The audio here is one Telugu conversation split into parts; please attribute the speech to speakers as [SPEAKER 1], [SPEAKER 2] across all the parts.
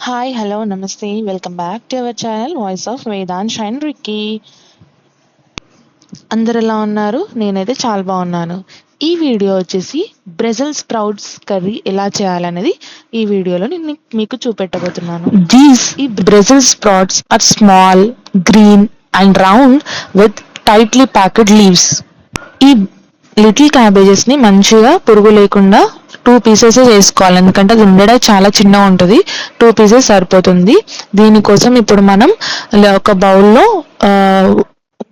[SPEAKER 1] హాయ్, హలో, నమస్తే. Welcome back to our channel voice of Vedansh and Ricky. అందరు ఎలా ఉన్నారు? నేనైతే చాలా బాగున్నాను. ఈ వీడియో వచ్చేసి బ్రెజిల్ స్ప్రౌట్స్ కర్రీ ఎలా చేయాలనేది ఈ వీడియోలో నేను మీకు చూపెట్టబోతున్నాను. ఈ Brussels sprouts are small, green and round with tightly packed leaves. ఈ లిటిల్ క్యాబేజెస్ని మంచిగా పురుగు లేకుండా 2 పీసెస్ చేసుకోవాలి, ఎందుకంటే అది ఉండడం చాలా చిన్నగా ఉంటుంది. 2 పీసెస్ సరిపోతుంది. దీనికోసం ఇప్పుడు మనం ఒక బౌల్లో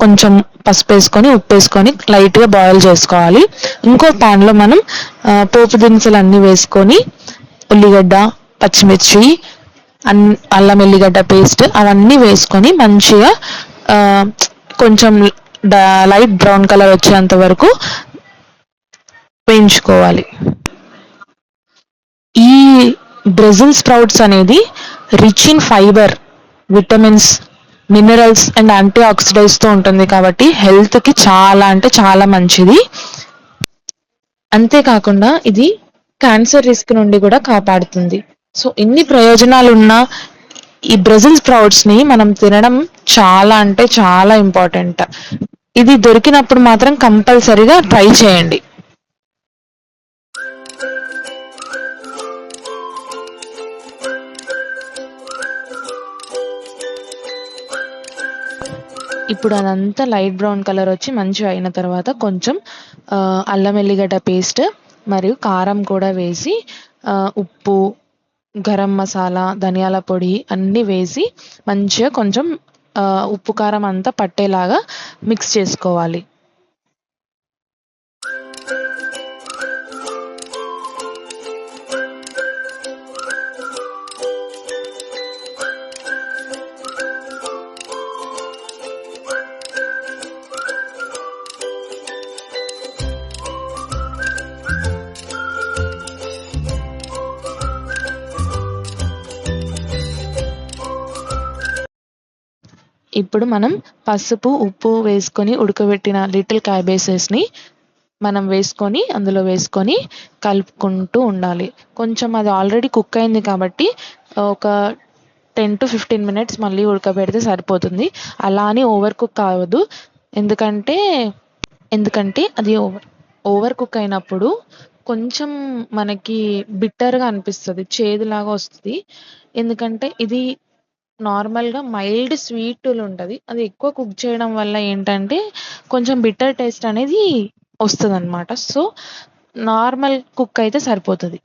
[SPEAKER 1] కొంచెం పసుపు వేసుకొని, ఉప్పు వేసుకొని లైట్గా బాయిల్ చేసుకోవాలి. ఇంకో ప్యాన్లో మనం పోపు దినుసులు అన్నీ వేసుకొని, ఉల్లిగడ్డ, పచ్చిమిర్చి, అల్లం ఎల్లిగడ్డ పేస్ట్ అవన్నీ వేసుకొని మంచిగా కొంచెం లైట్ బ్రౌన్ కలర్ వచ్చేంత వరకు వేయించుకోవాలి. ఈ బ్రెజిల్ స్ప్రౌట్స్ అనేది rich in fibre, vitamins, minerals and anti ఆక్సిడెంట్స్తో ఉంటుంది కాబట్టి హెల్త్కి చాలా అంటే చాలా మంచిది. అంతేకాకుండా ఇది క్యాన్సర్ రిస్క్ నుండి కూడా కాపాడుతుంది. సో ఇన్ని ప్రయోజనాలు ఉన్న ఈ బ్రెజిల్ స్ప్రౌట్స్ని మనం తినడం చాలా అంటే చాలా ఇంపార్టెంట్. ఇది దొరికినప్పుడు మాత్రం కంపల్సరీగా ట్రై చేయండి. ఇప్పుడు అదంతా లైట్ బ్రౌన్ కలర్ వచ్చి మంచిగా అయిన తర్వాత కొంచెం అల్లం ఎల్లిగడ్డ పేస్ట్ మరియు కారం కూడా వేసి, ఉప్పు, గరం మసాలా, ధనియాల పొడి అన్నీ వేసి మంచిగా కొంచెం ఉప్పు కారం అంతా పట్టేలాగా మిక్స్ చేసుకోవాలి. ఇప్పుడు మనం పసుపు, ఉప్పు వేసుకొని ఉడకబెట్టిన లిటిల్ క్యాబేజెస్ని మనం వేసుకొని అందులో వేసుకొని కలుపుకుంటూ ఉండాలి. కొంచెం అది ఆల్రెడీ కుక్ అయింది కాబట్టి ఒక 10 to 15 minutes మళ్ళీ ఉడకబెడితే సరిపోతుంది. అలా అని ఓవర్ కుక్ కావద్దు, ఎందుకంటే అది ఓవర్ కుక్ అయినప్పుడు కొంచెం మనకి బిట్టర్గా అనిపిస్తుంది, చేదులాగా వస్తుంది. ఎందుకంటే ఇది నార్మల్గా మైల్డ్ స్వీట్లు ఉంటుంది. అది ఎక్కువ కుక్ చేయడం వల్ల ఏంటంటే కొంచెం బిట్టర్ టేస్ట్ అనేది వస్తుంది అనమాట. సో నార్మల్ కుక్ అయితే సరిపోతుంది.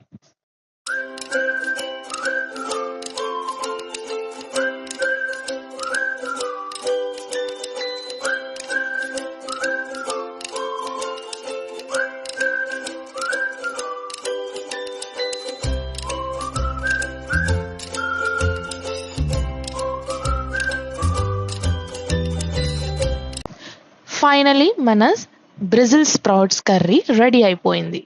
[SPEAKER 1] ఫైనలీ మన బ్రెజిల్ స్ప్రౌట్స్ కర్రీ రెడీ అయిపోయింది.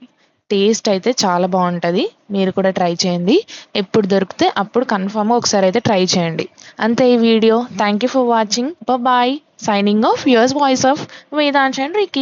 [SPEAKER 1] టేస్ట్ అయితే చాలా బాగుంటుంది. మీరు కూడా ట్రై చేయండి. ఎప్పుడు దొరికితే అప్పుడు కన్ఫామ్గా ఒకసారి అయితే ట్రై చేయండి. అంతే ఈ video. Thank you for watching. Bye. Signing off yours voice of Vedansh and Ricky.